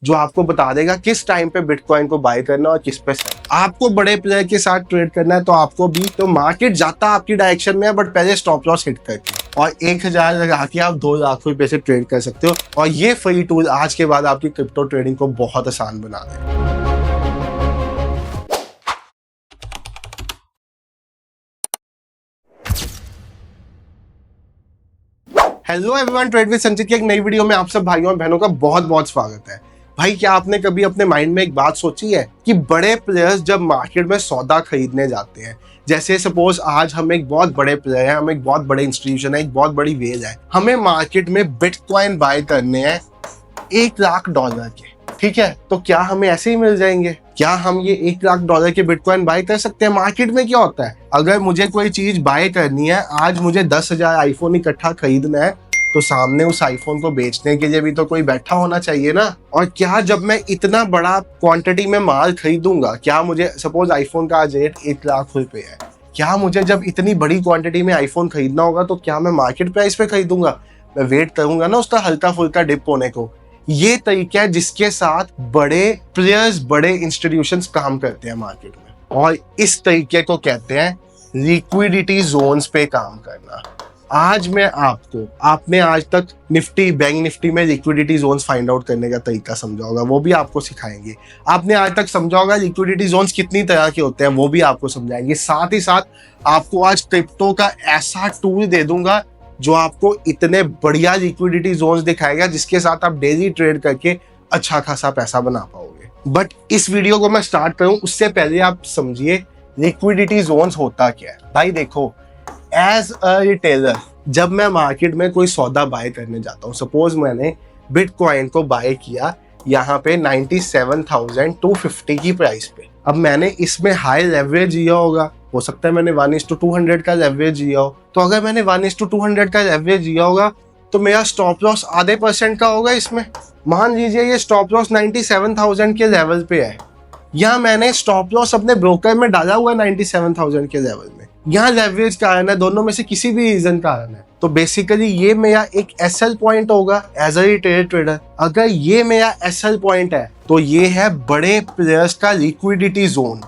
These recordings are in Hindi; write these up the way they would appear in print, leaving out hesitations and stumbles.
जो आपको बता देगा किस टाइम पे बिटकॉइन को बाय करना और किस पे सेल। आपको बड़े प्लेयर के साथ ट्रेड करना है तो आपको भी तो मार्केट जाता आपकी डायरेक्शन में है, बट पहले स्टॉप लॉस हिट करके और 1000 लगा के आप 2 लाख रुपए से ट्रेड कर सकते हो। और ये फ्री टूल आज के बाद आपकी क्रिप्टो ट्रेडिंग को बहुत आसान बना देगा। हेलो एवरीवन, ट्रेड विद संचित की एक नई वीडियो में आप सब भाइयों और बहनों का बहुत बहुत स्वागत है। भाई, क्या आपने कभी अपने माइंड में एक बात सोची है कि बड़े प्लेयर्स जब मार्केट में सौदा खरीदने जाते हैं, जैसे सपोज आज हम एक बहुत बड़े प्लेयर हैं, हम एक बहुत बड़े इंस्टीट्यूशन है, एक बहुत बड़ी वेल है, हमें मार्केट में बिटकॉइन बाय करने हैं $1 लाख के, ठीक है? तो क्या हमें ऐसे ही मिल जाएंगे? क्या हम ये $1 लाख के बिटकॉइन बाय कर सकते हैं? मार्केट में क्या होता है, अगर मुझे कोई चीज बाय करनी है, आज मुझे 10,000 आईफोन इकट्ठा खरीदना है, तो सामने उस आईफोन को बेचने के लिए भी तो कोई बैठा होना चाहिए ना। और क्या जब मैं इतना बड़ा क्वांटिटी में माल खरीदूंगा, क्या मुझे सपोज आईफोन का आज रेट $1 लाख है, क्या मुझे जब इतनी बड़ी क्वांटिटी में आईफोन खरीदना होगा तो क्या मैं मार्केट प्राइस पे खरीदूंगा? मैं वेट करूंगा ना उसका हल्का फुल्का डिप होने को। ये तरीका है जिसके साथ बड़े प्लेयर्स, बड़े इंस्टीट्यूशंस काम करते हैं मार्केट में, और इस तरीके को कहते हैं लिक्विडिटी जोन्स पे काम करना। आज मैं आपने आज तक निफ्टी, बैंक निफ्टी में लिक्विडिटी जोन्स फाइंड आउट करने का तरीका समझा होगा, वो भी आपको सिखाएंगे। आपने आज तक समझा होगा लिक्विडिटी जोन्स कितनी तरह के होते हैं, वो भी आपको समझाएंगे। साथ ही साथ आपको आज क्रिप्टो का ऐसा टूल दे दूंगा जो आपको इतने बढ़िया लिक्विडिटी जोन्स दिखाएगा जिसके साथ आप डेली ट्रेड करके अच्छा खासा पैसा बना पाओगे। बट इस वीडियो को मैं स्टार्ट करूं उससे पहले आप समझिए लिक्विडिटी जोन्स होता क्या है। भाई देखो, एज अ रिटेलर जब मैं मार्केट में कोई सौदा बाय करने जाता हूँ, सपोज मैंने बिटकॉइन को बाय किया यहाँ पे 97,250 की प्राइस पे। अब मैंने इसमें हाई लेवरेज लिया होगा, हो सकता है मैंने 1:200 का लेवरेज लिया हो। तो अगर मैंने 1:200 का लेवरेज लिया होगा तो मेरा स्टॉप लॉस आधे % का होगा इसमें। मान लीजिए ये स्टॉप लॉस 97,000 के लेवल पे है, यहाँ मैंने स्टॉप लॉस अपने ब्रोकर में डाला हुआ 97,000 के लेवल में। यहाँ लेवरेज कारण है, दोनों में से किसी भी रीजन कारण है, तो बेसिकली ये मेरा एक एसएल पॉइंट होगा एज अ रिटेल ट्रेडर। अगर ये मेरा एसएल पॉइंट है तो ये है बड़े प्लेयर्स का लिक्विडिटी जोन।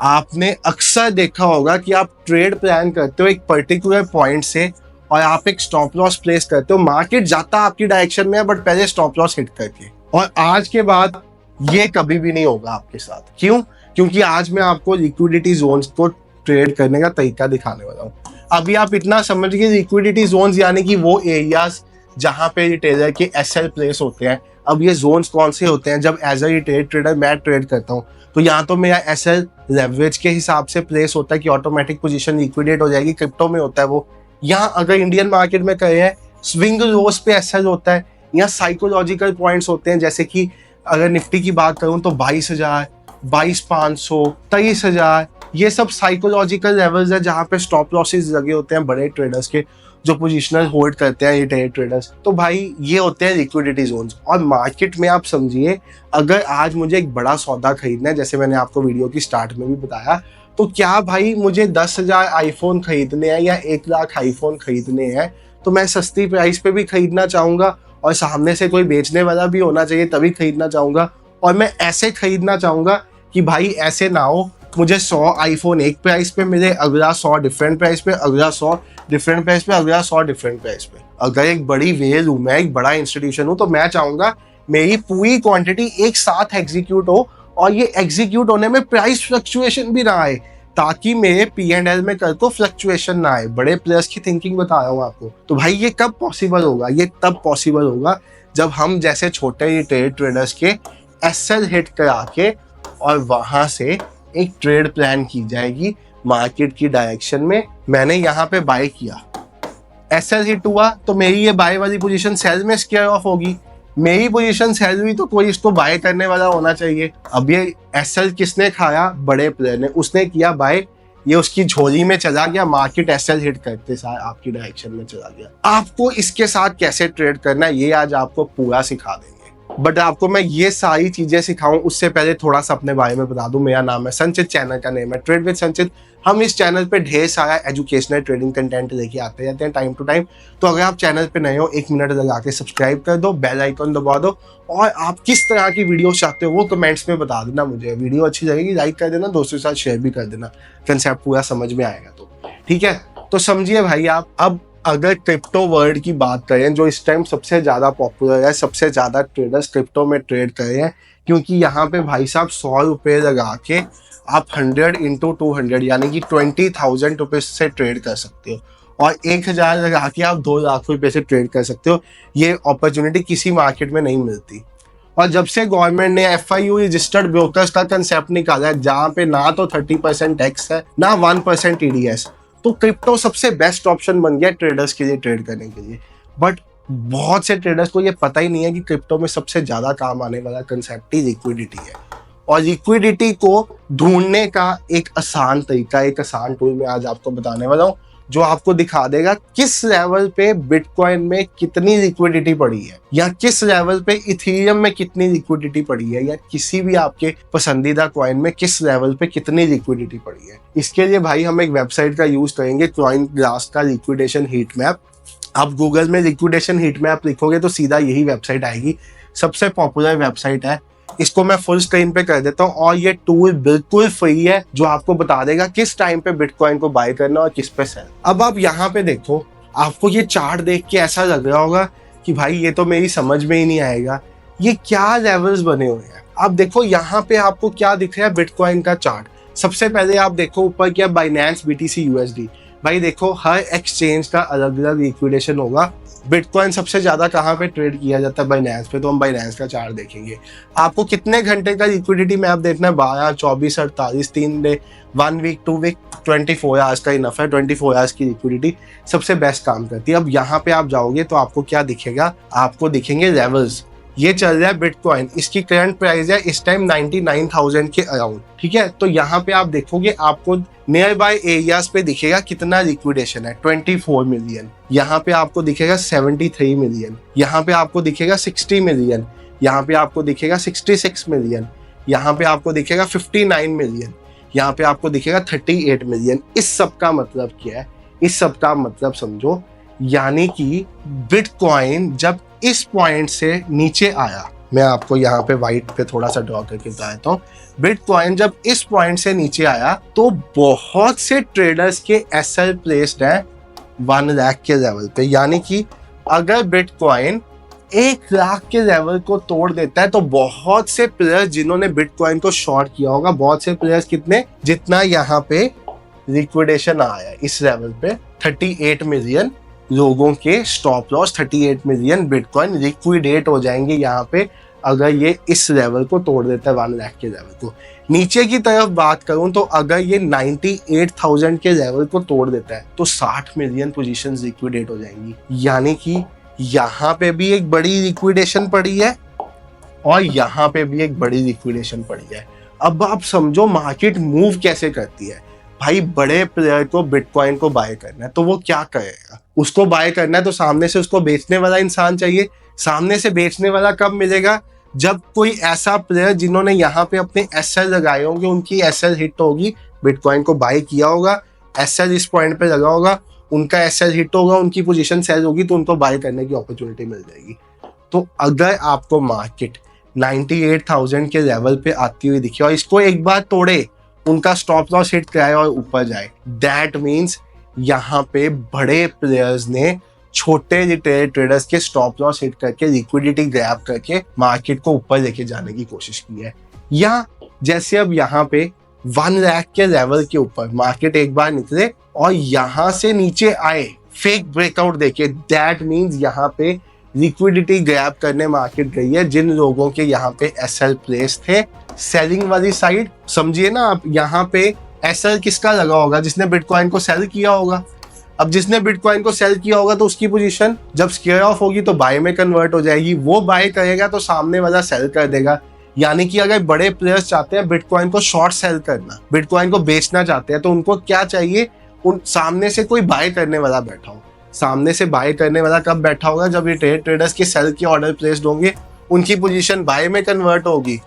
आपने अक्सर देखा होगा कि आप ट्रेड प्लान करते हो एक पर्टिकुलर पॉइंट से और आप एक स्टॉप लॉस प्लेस करते हो, मार्केट जाता आपकी डायरेक्शन में है, बट पहले स्टॉप लॉस हिट करके। और आज के बाद ये कभी भी नहीं होगा आपके साथ। क्यों? क्योंकि आज मैं आपको लिक्विडिटी जोन्स को ट्रेड करने का तरीका दिखाने वाला हूँ। अभी आप इतना समझ गए, लिक्विडिटी जोन्स यानी कि वो एरियाज जहां पे रिटेलर के एसएल प्लेस होते हैं। अब ये जोन्स कौन से होते हैं? जब एज अ रिटेल ट्रेडर मैं ट्रेड करता हूँ तो यहाँ तो मेरा एसएल लेवरेज के हिसाब से प्लेस होता है कि ऑटोमेटिक पोजीशन लिक्विडेट हो जाएगी। क्रिप्टो में होता है वो। यहाँ अगर इंडियन मार्केट में कहे हैं स्विंग लोस पे एसएल होता है। यहाँ साइकोलॉजिकल पॉइंट्स होते हैं, जैसे कि अगर निफ्टी की बात करूँ तो 22,000, 22,500, 23,000, ये सब साइकोलॉजिकल लेवल्स है जहाँ पे स्टॉप लॉसेस लगे होते हैं बड़े ट्रेडर्स के, जो पोजिशनल होल्ड करते हैं रिटेल ट्रेडर्स। तो भाई ये होते हैं लिक्विडिटी जोन्स। और मार्केट में आप समझिए, अगर आज मुझे एक बड़ा सौदा खरीदना है, जैसे मैंने आपको वीडियो की स्टार्ट में भी बताया, तो क्या भाई मुझे 10,000 आईफोन खरीदने हैं या 1 लाख आईफोन खरीदने हैं, तो मैं सस्ती प्राइस पे भी खरीदना चाहूंगा और सामने से कोई बेचने वाला भी होना चाहिए तभी खरीदना चाहूंगा। और मैं ऐसे खरीदना चाहूंगा कि भाई ऐसे ना हो मुझे 100 आईफोन एक प्राइस पे मिले, अगला 100 डिफरेंट प्राइस पे, अगला 100 डिफरेंट प्राइस पे, अगला 100 डिफरेंट प्राइस पे। अगर एक बड़ी वेल हूँ, मैं एक बड़ा इंस्टीट्यूशन हूँ, तो मैं चाहूंगा मेरी पूरी क्वांटिटी एक साथ एग्जीक्यूट हो और ये एग्जीक्यूट होने में प्राइस फ्लक्चुएशन भी ना आए, ताकि मेरे P&L में कल को फ्लक्चुएशन ना आए। बड़े प्लेयर्स की थिंकिंग बता रहा हूँ आपको। तो भाई ये कब पॉसिबल होगा? ये तब पॉसिबल होगा जब हम जैसे छोटे रिटेल ट्रेडर्स के एसएल हिट करा के और वहां से एक ट्रेड प्लान की जाएगी मार्केट की डायरेक्शन में। मैंने यहाँ पे बाय किया, एसएल हिट हुआ तो मेरी ये बाय वाली पोजीशन सेल में स्क्वायर ऑफ होगी। मेरी पोजीशन सेल हुई तो कोई इसको बाय करने वाला होना चाहिए। अब ये एसएल किसने खाया? बड़े प्लेयर ने। उसने किया बाय, ये उसकी झोली में चला गया, मार्केट एसएल हिट करते साथ आपकी डायरेक्शन में चला गया। आपको इसके साथ कैसे ट्रेड करना है ये आज आपको पूरा सिखा देंगे। बट आपको मैं ये सारी चीजें सिखाऊं उससे पहले थोड़ा सा अपने बारे में बता दूं। मेरा नाम है संचित, चैनल का नेम है ट्रेड विद संचित। हम इस चैनल पे ढेर सारा एजुकेशनल ट्रेडिंग कंटेंट लेके आते रहते हैं टाइम टू टाइम। तो अगर आप चैनल पे नए हो, 1 मिनट लगा के सब्सक्राइब कर दो, बेल आइकन दबा दो, और आप किस तरह की वीडियो चाहते हो वो कमेंट्स में बता देना मुझे। वीडियो अच्छी लगेगी लाइक कर देना, दोस्तों के साथ शेयर भी कर देना, कंसेप्ट पूरा समझ में आएगा तो ठीक है। तो समझिए भाई आप, अब अगर क्रिप्टो वर्ल्ड की बात करें जो इस टाइम सबसे ज़्यादा पॉपुलर है, सबसे ज़्यादा ट्रेडर्स क्रिप्टो में ट्रेड कर रहे हैं, क्योंकि यहाँ पे भाई साहब 100 रुपये लगा के आप 100 इंटू 200 यानी कि 20,000 रुपये से ट्रेड कर सकते हो, और 1,000 लगा के आप 2 लाख रुपये से ट्रेड कर सकते हो। ये अपॉर्चुनिटी किसी मार्केट में नहीं मिलती। और जब से गवर्नमेंट ने FIU रजिस्टर्ड ब्रोकर्स का कंसेप्ट निकाला है, जहाँ पे ना तो 30% टैक्स है ना 1% TDS, तो क्रिप्टो सबसे बेस्ट ऑप्शन बन गया ट्रेडर्स के लिए ट्रेड करने के लिए। बट बहुत से ट्रेडर्स को ये पता ही नहीं है कि क्रिप्टो में सबसे ज्यादा काम आने वाला कंसेप्ट ही लिक्विडिटी है। और लिक्विडिटी को ढूंढने का एक आसान तरीका, एक आसान टूल मैं आज आपको बताने वाला हूँ, जो आपको दिखा देगा किस लेवल पे बिटकॉइन में कितनी लिक्विडिटी पड़ी है, या किस लेवल पे इथेरियम में कितनी लिक्विडिटी पड़ी है, या किसी भी आपके पसंदीदा कॉइन में किस लेवल पे कितनी लिक्विडिटी पड़ी है। इसके लिए भाई हम एक वेबसाइट का यूज करेंगे, CoinGlass का लिक्विडेशन हीट मैप। आप गूगल में लिक्विडेशन हीट मैप लिखोगे तो सीधा यही वेबसाइट आएगी, सबसे पॉपुलर वेबसाइट है। इसको मैं फुल स्क्रीन पे कर देता हूँ, और ये टूल बिल्कुल फ्री है जो आपको बता देगा किस टाइम पे बिटकॉइन को बाय करना और किस पे सेल। अब आप यहाँ पे देखो, आपको ये चार्ट देख के ऐसा लग रहा होगा कि भाई ये तो मेरी समझ में ही नहीं आएगा, ये क्या लेवल्स बने हुए हैं। आप देखो यहाँ पे आपको क्या दिख रहा है, बिटकॉइन का चार्ट। सबसे पहले आप देखो ऊपर क्या, बाइनेंस BTC USD। भाई देखो हर एक्सचेंज का अलग अलग लिक्विडेशन होगा। बिटकॉइन सबसे ज्यादा कहाँ पे ट्रेड किया जाता है, बाइनेंस पे। तो हम बाइनेंस का चार्ट देखेंगे। आपको कितने घंटे का लिक्विडिटी मैप देखना है, 12, 24, 48, 3 डे, 1 वीक, 2 वीक, 24 आवर्स का इनफ है। 24 आवर्स की लिक्विडिटी सबसे बेस्ट काम करती है। अब यहाँ पे आप जाओगे तो आपको क्या दिखेगा, आपको दिखेंगे लेवल्स। ये चल रहा है बिटकॉइन, इसकी करंट प्राइस है इस टाइम 99,000 के अराउंड, ठीक है। तो यहाँ पे आप देखोगे, आपको नियर बाय एरियाज पे दिखेगा कितना लिक्विडेशन है, 24 मिलियन। यहाँ पे आपको दिखेगा 73 मिलियन, यहाँ पे आपको दिखेगा 60 मिलियन, यहाँ पे आपको दिखेगा 66 मिलियन, यहाँ पे आपको दिखेगा 59 मिलियन, यहाँ पे आपको दिखेगा 38 मिलियन। इस सब का मतलब क्या है, इस सब का मतलब समझो, यानी कि बिटकॉइन जब इस पॉइंट से नीचे आया, मैं आपको यहाँ पे व्हाइट पे थोड़ा सा ड्रॉ करके बता देता हूँ। बिटकॉइन जब इस पॉइंट से नीचे आया तो बहुत से ट्रेडर्स के SL प्लेस्ड है 1 लाख के लेवल पे। यानी कि अगर बिटकॉइन 1 लाख के लेवल को तोड़ देता है तो बहुत से प्लेयर्स जिन्होंने बिटकॉइन को शॉर्ट किया होगा, बहुत से प्लेयर्स कितने, जितना यहाँ पे लिक्विडेशन आया इस लेवल पे, 38 मिलियन लोगों के stop loss, 38 million bitcoin liquidate हो जाएंगे यहाँ पे अगर ये इस लेवल को तोड़ देता है 1 लाख के लेवल को। नीचे की तरफ बात करूं तो अगर ये 98,000 के लेवल को तोड़ देता है तो 60 मिलियन पोजीशंस लिक्विडेट हो जाएंगी। यानी कि यहाँ पे भी एक बड़ी लिक्विडेशन पड़ी है और यहाँ पे भी एक बड़ी लिक्विडेशन पड़ी है। अब आप समझो मार्केट मूव कैसे करती है। भाई बड़े प्लेयर को बिटकॉइन को बाय करना है तो वो क्या करेगा, उसको बाय करना है तो सामने से उसको बेचने वाला इंसान चाहिए। सामने से बेचने वाला कब मिलेगा, जब कोई ऐसा प्लेयर जिन्होंने यहाँ पे अपने SL लगाए होंगे, उनकी SL हिट होगी, बिटकॉइन को बाय किया होगा, SL इस पॉइंट पे लगा होगा, उनका SL हिट होगा, उनकी पोजीशन सेल होगी तो उनको बाय करने की अपॉर्चुनिटी मिल जाएगी। तो अगर आपको मार्केट 98,000 के लेवल पे आती हुई दिखे और इसको एक बार तोड़े, उनका स्टॉप लॉस हिट कराए और ऊपर जाए, दैट मीन्स यहाँ पे बड़े प्लेयर्स ने छोटे रिटेल ट्रेडर्स के स्टॉप लॉस हिट करके लिक्विडिटी ग्रैब करके मार्केट को ऊपर लेके जाने की कोशिश की है। या जैसे अब यहाँ पे 1 लाख के लेवल के ऊपर मार्केट एक बार निकले और यहाँ से नीचे आए, फेक ब्रेकआउट देके, दैट मीन्स यहाँ पे लिक्विडिटी ग्रैब करने मार्केट गई है। जिन लोगों के यहाँ पे SL प्लेस थे सेलिंग वाली साइड, समझिए ना आप, यहाँ पे SL किसका लगा होगा, जिसने बिटकॉइन को सेल किया होगा। अब जिसने बिटकॉइन को सेल किया होगा तो उसकी पोजीशन जब स्केयर ऑफ होगी तो बाय में कन्वर्ट हो जाएगी। वो बाय करेगा तो सामने वाला सेल कर देगा। यानी कि अगर बड़े प्लेयर्स चाहते हैं बिटकॉइन को शॉर्ट सेल करना, बिटकॉइन को बेचना चाहते हैं, तो उनको क्या चाहिए, उन सामने से कोई बाय करने वाला बैठा हो। सामने से बाय करने वाला कब बैठा होगा, जब ये ट्रेडर्स के सेल के ऑर्डर प्लेस्ड होंगे उनकी पोजीशन बाय में कन्वर्ट होगी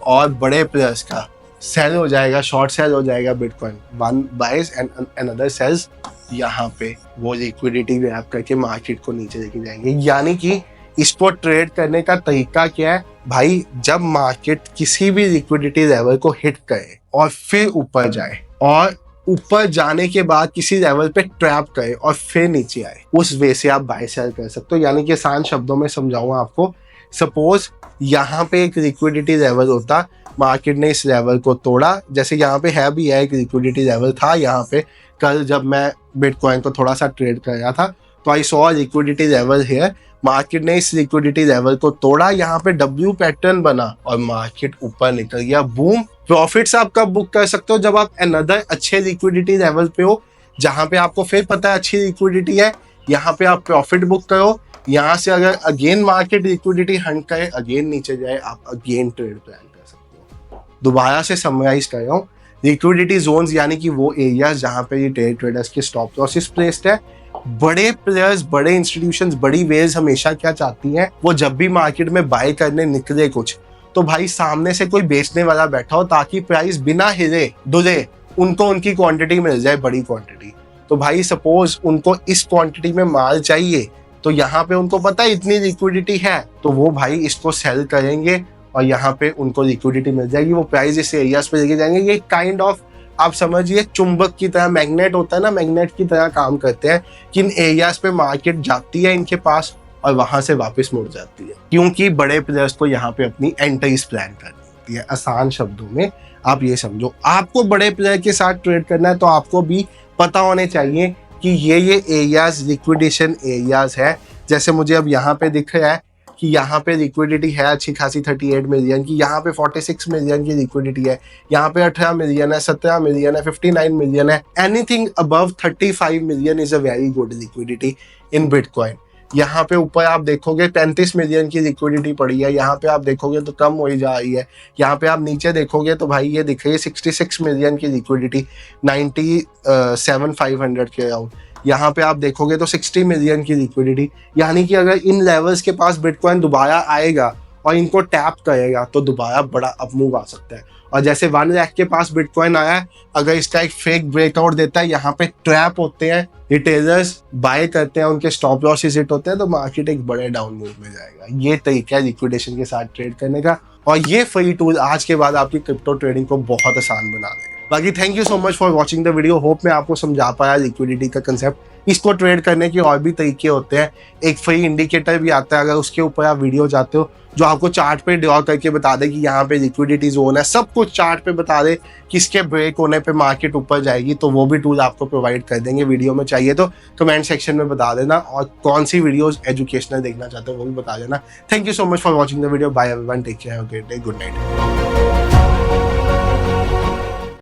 और बड़े प्लेयर्स का सेल हो जाएगा, शॉर्ट सेल हो जाएगा bitcoin, one buys and another sells. यहाँ पे वो लिक्विडिटी ग्रैब करके मार्केट को नीचे लेके जाएंगे। यानी कि इसको ट्रेड करने का तरीका क्या है भाई, जब मार्केट किसी भी लिक्विडिटी लेवल को हिट करे और फिर ऊपर जाए और ऊपर जाने के बाद किसी लेवल पे ट्रैप करे और फिर नीचे आए, उस वे से आप बाय सेल कर सकते हो। यानी कि आसान शब्दों में समझाऊंगा आपको, सपोज यहाँ पे एक लिक्विडिटी लेवल होता, मार्केट ने इस लेवल को तोड़ा, जैसे यहाँ पे है भी है एक लिक्विडिटी लेवल था यहाँ पे। कल जब मैं बिटकॉइन को थोड़ा सा ट्रेड कर रहा था तो आई सॉ लिक्विडिटी लेवल है, मार्केट ने इस लिक्विडिटी लेवल को तोड़ा, यहाँ पे डब्ल्यू पैटर्न बना और मार्केट ऊपर निकल गया, बूम। प्रॉफिट्स आप कब बुक कर सकते हो, जब आप अनदर अच्छे लिक्विडिटी लेवल पे हो, जहाँ पे आपको फिर पता है अच्छी लिक्विडिटी है, यहाँ पे आप प्रॉफिट बुक करो। यहाँ से अगर अगेन मार्केट लिक्विडिटी हंट करे, अगेन नीचे जाए, आप अगेन ट्रेड प्लान कर सकते हो। दोबारा से समराइज कर रहा हूँ, लिक्विडिटी जोन्स यानी कि वो एरियाज जहाँ पे ये ट्रेडर्स के स्टॉप लॉसेस प्लेस्ड है। बड़े प्लेयर्स, बड़े इंस्टीट्यूशंस, बड़ी वेल्स हमेशा क्या चाहती हैं, वो जब भी मार्केट में बाय करने निकले कुछ, तो भाई सामने से कोई बेचने वाला बैठा हो ताकि प्राइस बिना हिले डुले उनको उनकी क्वांटिटी मिल जाए, बड़ी क्वांटिटी। तो भाई सपोज उनको इस क्वांटिटी में माल चाहिए, तो यहाँ पे उनको पता है इतनी लिक्विडिटी है, तो वो भाई इसको सेल करेंगे और यहाँ पे उनको लिक्विडिटी मिल जाएगी, वो प्राइस इस एरियाज पे लेके जाएंगे। ये काइंड ऑफ आप समझिए चुंबक की तरह, मैग्नेट होता है ना, मैग्नेट की तरह काम करते हैं कि इन एरियाज पे मार्केट जाती है इनके पास और वहां से वापस मुड़ जाती है, क्योंकि बड़े प्लेयर्स को यहाँ पे अपनी एंट्रीज प्लान करनी होती है। आसान शब्दों में आप ये समझो, आपको बड़े प्लेयर के साथ ट्रेड करना है तो आपको भी पता होने चाहिए कि ये एरियाज लिक्विडेशन एरियाज है। जैसे मुझे अब यहाँ पे दिख रहा है कि यहाँ पे लिक्विडिटी है अच्छी खासी 38 मिलियन की, यहाँ पे 46 मिलियन की लिक्विडिटी है, यहाँ पे 18 मिलियन है, 17 मिलियन है, 59 मिलियन है। Anything above 35 million is a very good liquidity in bitcoin. यहाँ पे ऊपर आप देखोगे 35 मिलियन की लिक्विडिटी पड़ी है, यहाँ पे आप देखोगे तो कम हो ही जा रही है। यहाँ पे आप नीचे देखोगे तो भाई ये दिख रही है 66 मिलियन की लिक्विडिटी, 97,500 के अराउंड। यहाँ पे आप देखोगे तो 60 मिलियन की लिक्विडिटी। यानी कि अगर इन लेवल्स के पास बिटकॉइन दोबारा आएगा और इनको टैप करेगा तो दोबारा बड़ा अपमूव आ सकता है। और जैसे 1 लाख के पास बिटकॉइन आया है, अगर इसका एक फेक ब्रेकआउट देता है, यहाँ पे ट्रैप होते हैं, रिटेलर्स बाय करते हैं, उनके स्टॉप लॉसेस हिट होते हैं, तो मार्केट एक बड़े डाउन मूव में जाएगा। ये तरीका है लिक्विडेशन के साथ ट्रेड करने का, और ये फ्री टूल आज के बाद आपकी क्रिप्टो ट्रेडिंग को बहुत आसान बना देगा। बाकी thank you so much for watching the video. Hope मैं आपको समझा पाया लिक्विडिटी का कंसेप्ट। इसको ट्रेड करने के और भी तरीके होते हैं, एक फ्री इंडिकेटर भी आता है, अगर उसके ऊपर आप वीडियो चाहते हो जो आपको चार्ट पे ड्रॉ करके बता दे कि यहाँ पे लिक्विडिटी जोन है, सब कुछ चार्ट पे बता दे किसके ब्रेक होने पे मार्केट ऊपर जाएगी, तो वो भी टूल आपको प्रोवाइड कर देंगे। वीडियो में चाहिए तो कमेंट सेक्शन में बता देना, और कौन सी वीडियोस एजुकेशनल देखना चाहते हो वो भी बता देना। Thank you so much for watching the video. Bye everyone, take care, have a great day, good night.